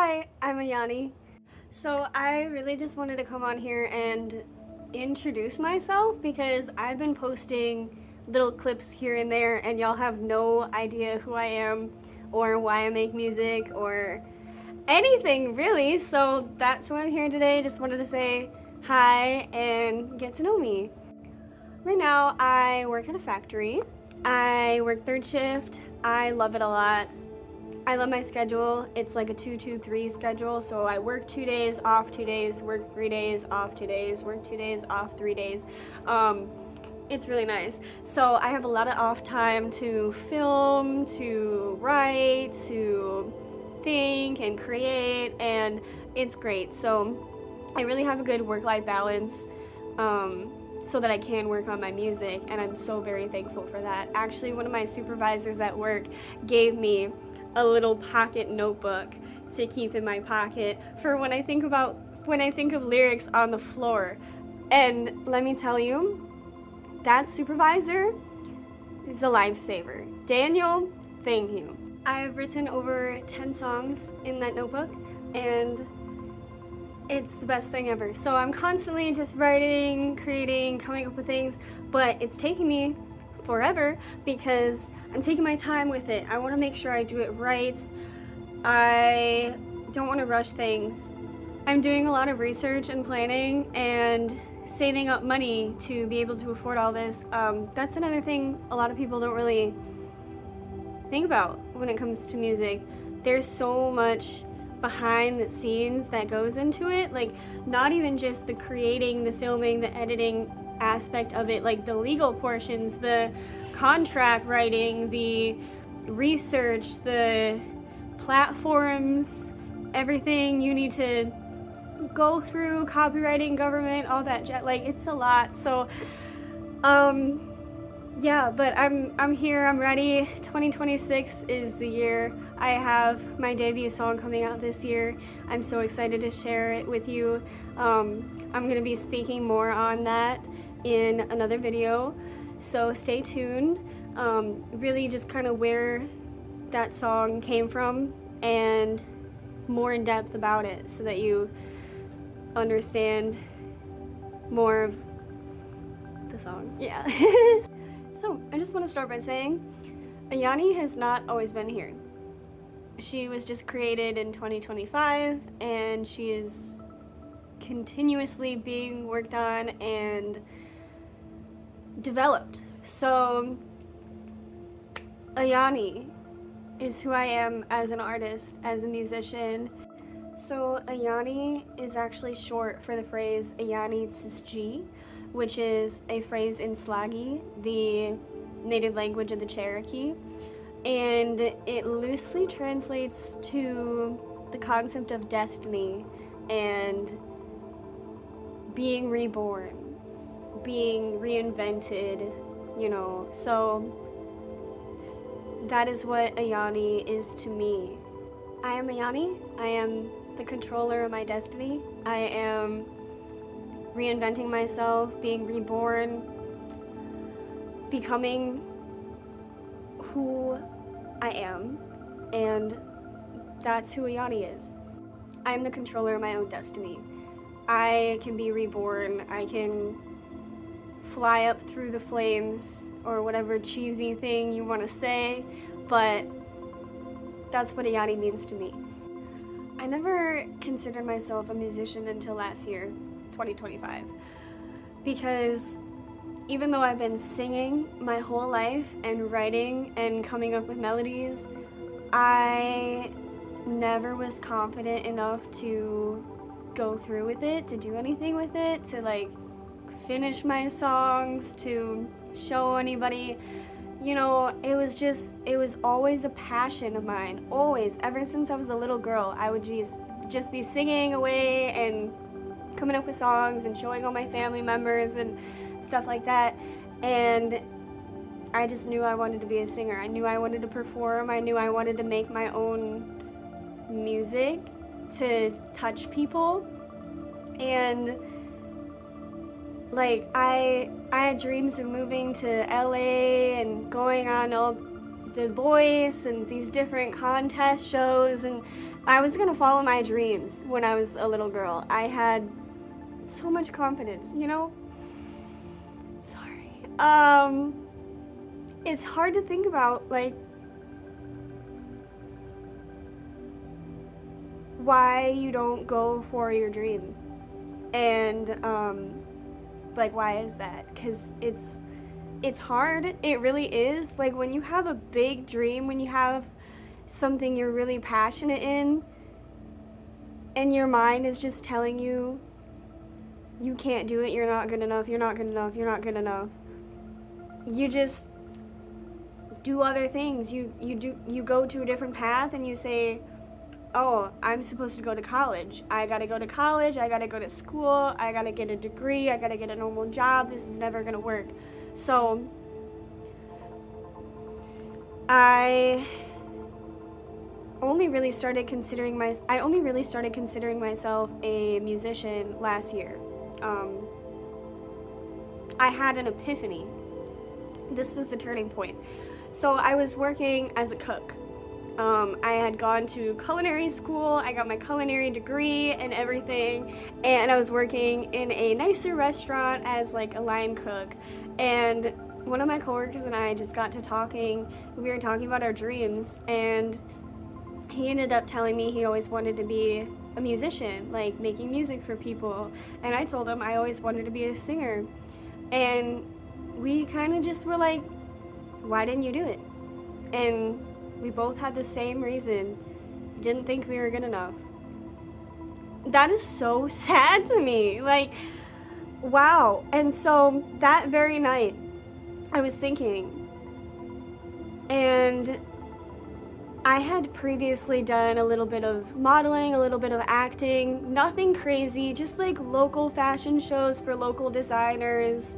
Hi, I'm Ayani. So I really just wanted to come on here and introduce myself because I've been posting little clips here and there and y'all have no idea who I am or why I make music or anything really. So that's why I'm here today. Just wanted to say hi and get to know me. Right now I work at a factory. I work third shift. I love it a lot. I love my schedule. It's like a 2-2-3 schedule. So I work 2 days, off 2 days, work 3 days, off 2 days, work 2 days, off 3 days. It's really nice. So I have a lot of off time to film, to write, to think and create, and it's great. So I really have a good work-life balance. So that I can work on my music, and I'm so very thankful for that. Actually, one of my supervisors at work gave me a little pocket notebook to keep in my pocket for when I think of lyrics on the floor. And let me tell you, that supervisor is a lifesaver. Daniel, thank you. I've written over 10 songs in that notebook, and it's the best thing ever. So I'm constantly just writing, creating, coming up with things, but it's taking me forever because I'm taking my time with it. I want to make sure I do it right. I don't want to rush things. I'm doing a lot of research and planning and saving up money to be able to afford all this. That's another thing a lot of people don't really think about when it comes to music. There's so much behind the scenes that goes into it, like not even just the creating, the filming, the editing aspect of it, like the legal portions, the contract writing, the research, the platforms, everything you need to go through, copywriting, government, all that jet, like it's a lot. So yeah, but I'm here, I'm ready. 2026 is the year. I have my debut song coming out this year. I'm so excited to share it with you. I'm gonna be speaking more on that in another video, so stay tuned. Really just kind of where that song came from and more in depth about it so that you understand more of the song. Yeah. So I just want to start by saying Ayani has not always been here. She was just created in 2025 and she is continuously being worked on and developed. So Ayani is who I am as an artist, as a musician. So Ayani is actually short for the phrase Ayani Tsisji, which is a phrase in Slagi, the native language of the Cherokee, and it loosely translates to the concept of destiny and being reborn, being reinvented, you know. So that is what Ayani is to me. I am Ayani. I am the controller of my destiny. I am reinventing myself, being reborn, becoming who I am, and that's who Ayani is. I am the controller of my own destiny. I can be reborn, I can fly up through the flames, or whatever cheesy thing you want to say, but that's what Ayani means to me. I never considered myself a musician until last year, 2025, because even though I've been singing my whole life and writing and coming up with melodies, I never was confident enough to go through with it, to do anything with it, to like finish my songs, to show anybody. You know, it was always a passion of mine, always, ever since I was a little girl. I would just be singing away and coming up with songs and showing all my family members and stuff like that, and I just knew I wanted to be a singer. I knew I wanted to perform. I knew I wanted to make my own music to touch people, and like I had dreams of moving to LA and going on all The Voice and these different contest shows and I was gonna follow my dreams when I was a little girl. I had so much confidence, you know? Sorry. It's hard to think about, like, why you don't go for your dream. And, like, why is that? Because it's hard. It really is. Like, when you have a big dream, when you have something you're really passionate in, and your mind is just telling you, you can't do it, you're not good enough, you're not good enough, you're not good enough. You just do other things. You go to a different path and you say, oh, I'm supposed to go to college. I gotta go to college, I gotta go to school, I gotta get a degree, I gotta get a normal job, this is never gonna work. So I only really started considering myself a musician last year. I had an epiphany. This was the turning point. So I was working as a cook. I had gone to culinary school, I got my culinary degree and everything, and I was working in a nicer restaurant as like a line cook. And one of my coworkers and I just got to talking. We were talking about our dreams, and he ended up telling me he always wanted to be a musician, like making music for people. And I told him I always wanted to be a singer. And we kind of just were like, why didn't you do it? And we both had the same reason. Didn't think we were good enough. That is so sad to me. Like, wow. And so that very night, I was thinking, and I had previously done a little bit of modeling, a little bit of acting, nothing crazy, just like local fashion shows for local designers,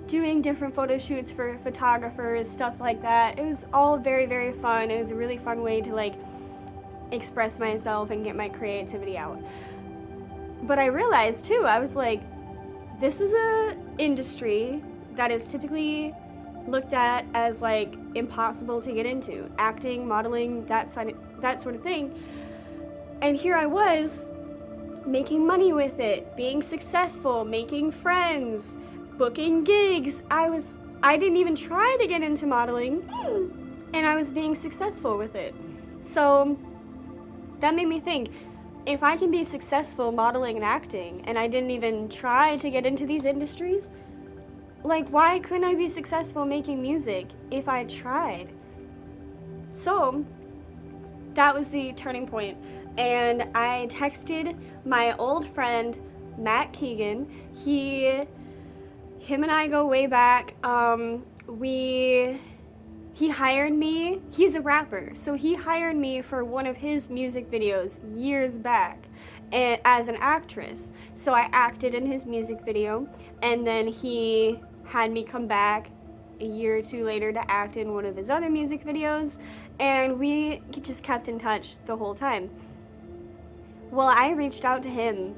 doing different photo shoots for photographers, stuff like that. It was all very, very fun. It was a really fun way to like express myself and get my creativity out. But I realized too, I was like, this is a industry that is typically looked at as like impossible to get into. Acting, modeling, that sort of thing. And here I was making money with it, being successful, making friends, booking gigs. I didn't even try to get into modeling, and I was being successful with it. So that made me think, if I can be successful modeling and acting, and I didn't even try to get into these industries, like, why couldn't I be successful making music if I tried? So that was the turning point. And I texted my old friend, Matt Keegan. Him and I go way back. He hired me. He's a rapper, so he hired me for one of his music videos years back as an actress. So I acted in his music video, and then he had me come back a year or two later to act in one of his other music videos, and we just kept in touch the whole time. Well, I reached out to him,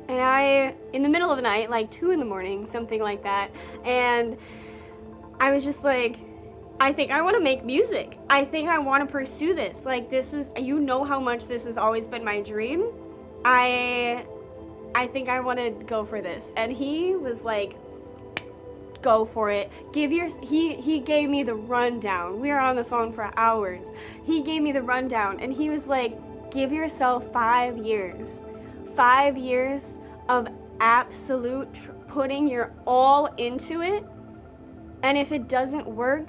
and in the middle of the night, like 2 a.m, something like that, and I was just like, I think I want to make music. I think I want to pursue this. Like, this is, you know how much this has always been my dream. I think I want to go for this. And he was like, go for it. He gave me the rundown. We were on the phone for hours. He gave me the rundown, and he was like, give yourself 5 years. 5 years of absolute putting your all into it. And if it doesn't work,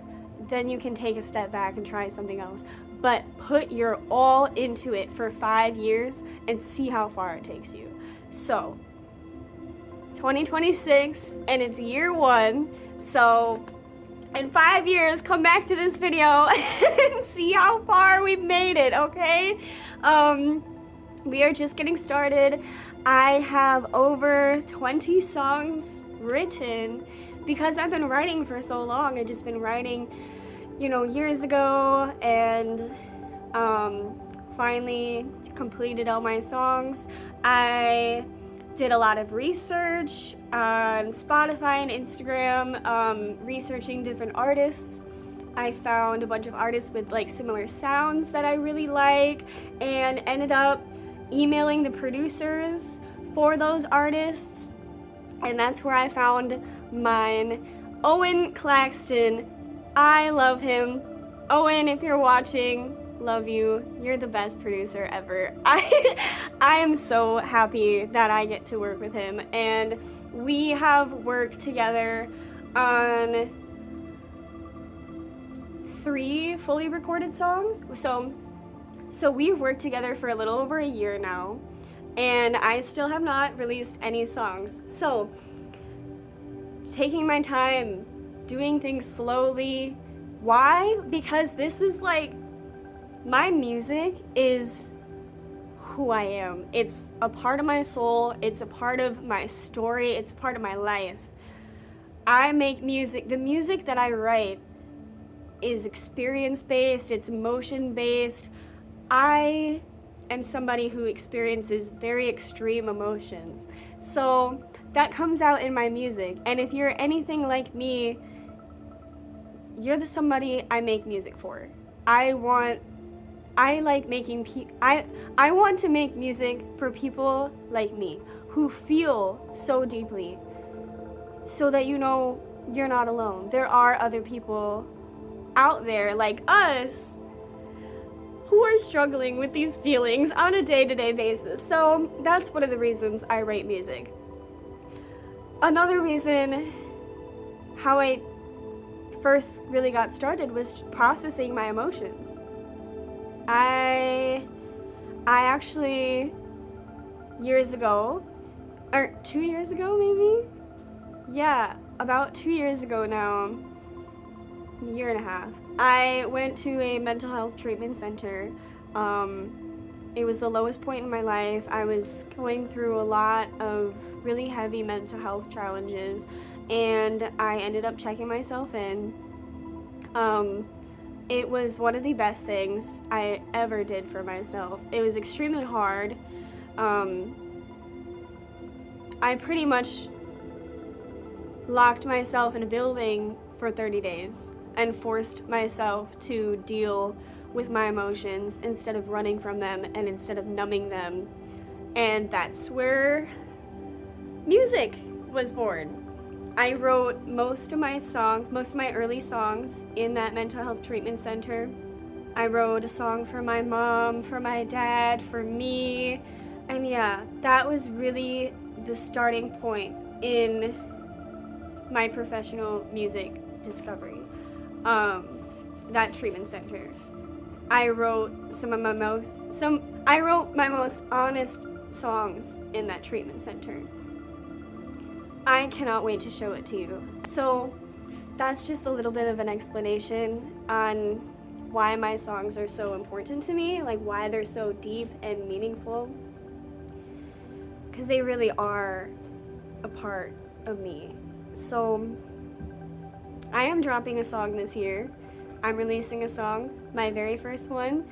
then you can take a step back and try something else. But put your all into it for 5 years and see how far it takes you. So, 2026, and it's year 1. So, in 5 years, come back to this video and see how far we've made it, okay? We are just getting started. I have over 20 songs written because I've been writing for so long. I've just been writing, years ago, and finally completed all my songs. I did a lot of research on Spotify and Instagram, researching different artists. I found a bunch of artists with like similar sounds that I really like, and ended up emailing the producers for those artists, and that's where I found mine. Owen Claxton, I love him. Owen, if you're watching, love you. You're the best producer ever. I am so happy that I get to work with him, and we have worked together on 3 fully recorded songs. So we've worked together for a little over a year now, and I still have not released any songs. So taking my time, doing things slowly. Why? Because this is like, my music is who I am. It's a part of my soul, it's a part of my story, it's a part of my life. I make music, the music that I write is experience-based, it's emotion-based. I am somebody who experiences very extreme emotions. So that comes out in my music. And if you're anything like me, you're somebody I make music for. I want to make music for people like me who feel so deeply, so that you know you're not alone. There are other people out there like us who are struggling with these feelings on a day-to-day basis. So that's one of the reasons I write music. Another reason how I first really got started was processing my emotions. I actually, years ago, or 2 years ago maybe? Yeah, about 2 years ago now, a year and a half, I went to a mental health treatment center. It was the lowest point in my life. I was going through a lot of really heavy mental health challenges, and I ended up checking myself in. It was one of the best things I ever did for myself. It was extremely hard. I pretty much locked myself in a building for 30 days and forced myself to deal with my emotions instead of running from them and instead of numbing them. And that's where music was born. I wrote most of my early songs in that mental health treatment center. I wrote a song for my mom, for my dad, for me. And yeah, that was really the starting point in my professional music discovery. That treatment center. I wrote my most honest songs in that treatment center. I cannot wait to show it to you. So that's just a little bit of an explanation on why my songs are so important to me, like why they're so deep and meaningful, because they really are a part of me. So I am dropping a song this year. I'm releasing a song, my very first one,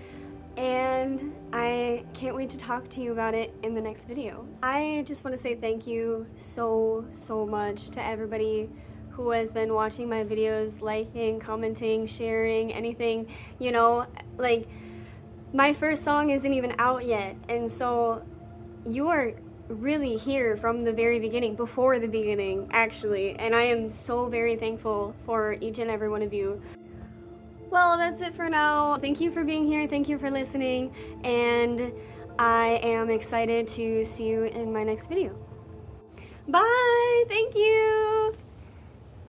and I can't wait to talk to you about it in the next video. I just want to say thank you so much to everybody who has been watching my videos, liking, commenting, sharing, anything, you know, like my first song isn't even out yet, and so you are really here from the very beginning, before the beginning actually, and I am so very thankful for each and every one of you. Well, that's it for now. Thank you for being here, thank you for listening, and I am excited to see you in my next video. Bye! Thank you!